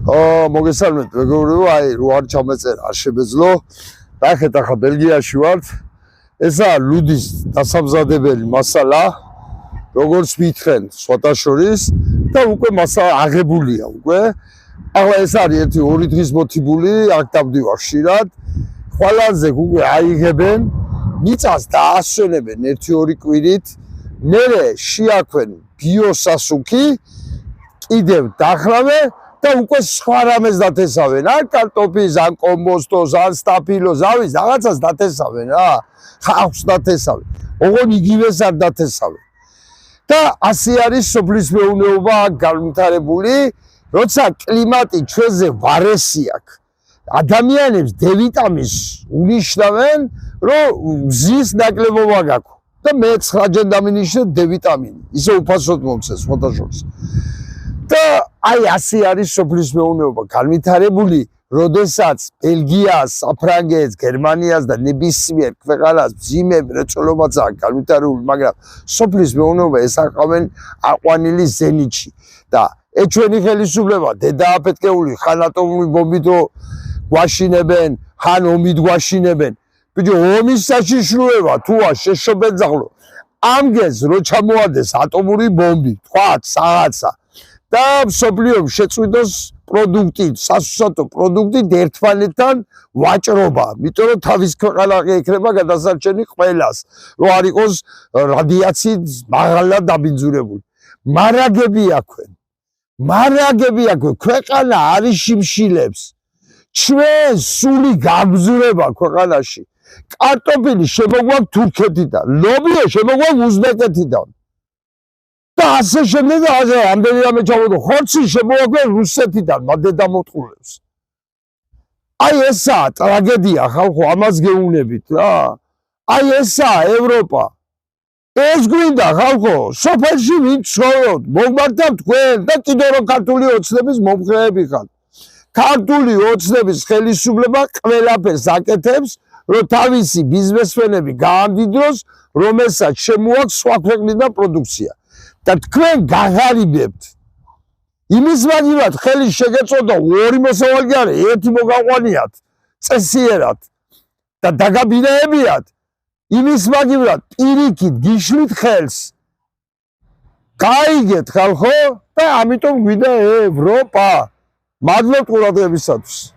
მოგესალმებით მეგობრებო, აი რო არ ჩამეწერა არ შემეძლო. ნახეთ ახლა ბელგიაში ვართ. ესაა ლუდის დასამზადებელი მასალა, როგორც მითხრენ, სხვათა შორის და უკვე მასალა აღებულია უკვე. ახლა ეს არის ერთი 2 დღის მოთიბული, აქ დავდივარ ხშირად. ხვალანზე უკვე აიღებენ, მიწას დაასვენებენ 1-2 კვირით, მერე შეაქვენ ბიოსასუქი, კიდევ დაახრავე და უკვე სხვა რამეს დათესავენ, ან კარტოფილს, ან კომბოსტოს, ან სტაფილოს, ავის რაღაცას დათესავენ რა, ხავს დათესავენ. ოღონ იგივეს არ დათესავენ. და ასე არის სოფლის მეურნეობა განვითარებული, როცა კლიმატი ჩვენზე ვარესი აქვს. ადამიანებს დ-ვიტამინს უნიშნავენ, რომ მზის ნაკლებობა გაქვს. და მე 9-ჯერ დამინიშნე დ-ვიტამინი, ისე უფასოდ მომცეს სხვათა შორის. და აი ასე არის სოფლის მეურნეობა განვითარებული, როდესაც ბელგიას, საფრანგეთს, გერმანიას და ნებისმიერ ქვეყანას მძიმე მრეწველობაც აქვს განვითარებული, მაგრამ სოფლის მეურნეობა ესაყავენ აყვანილი ზენიტში და ჩვენი ხელისუფლება დედააფეთქებული ხან ატომური ბომბით გვაშინებენ, ხან ომით გვაშინებენ. ბიჭო, ომის საშიშროება თუა შეშობენძაღლო, ამგეს რო ჩამოადეს ატომური ბომბი, თქვათ რაღაცა და მსოფლიომ შეწვიდოს პროდუქტი, სასუსათო პროდუქტით ერთმანეთთან ვაჭრობა, იმიტომ რომ თავის ქვეყანა ექნება გადასარჩენი ყველას, რომ არ იყოს რადიაციით მაღალად დაბინძურებული. მარაგები აქვენ, ქვეყანა არის შიმშილებს. ჩვენ სული გაბზურება ქვეყანაში. კარტოფილი შემოგვაქვს თურქეთიდან, ლობიო შემოგვაქვს უზბეკეთიდან. და ასე შემდეგ და ასე ამდენი რამე ჩამოვიდა, ხორცი შემოაგვიყვება რუსეთიდან, მადედამოტყულებს. აი ესაა ტრაგედია ხალხო, ამას გეუბნებით რა. აი ესაა ევროპა. ეს გვინდა ხალხო, სოფელში ვინ ცხოვრობთ, მოგმართავთ თქვენ და კიდევ რომ ქართული ოცნების მომხრეები ხართ. ქართული ოცნების ხელისუფლება ყველაფერს აკეთებს, რომ თავისი ბიზნესმენები გაამდიდროს, რომელსაც შემოაქვს სხვა ქვეყნიდან პროდუქცია. და თქვენ გაღარიბებთ. იმის მაგივრად ხელი შეგეწოდა 2 მოსავალე არის, 1 მოგაყვანიათ წესიერად და დაგაბინაებიათ. იმის მაგივრად პირიქით გიშლით ხელს. გაიგეთ ხალხო და ამიტომ გვინდა ევროპა. მადლობთ ყურადღებისათვის.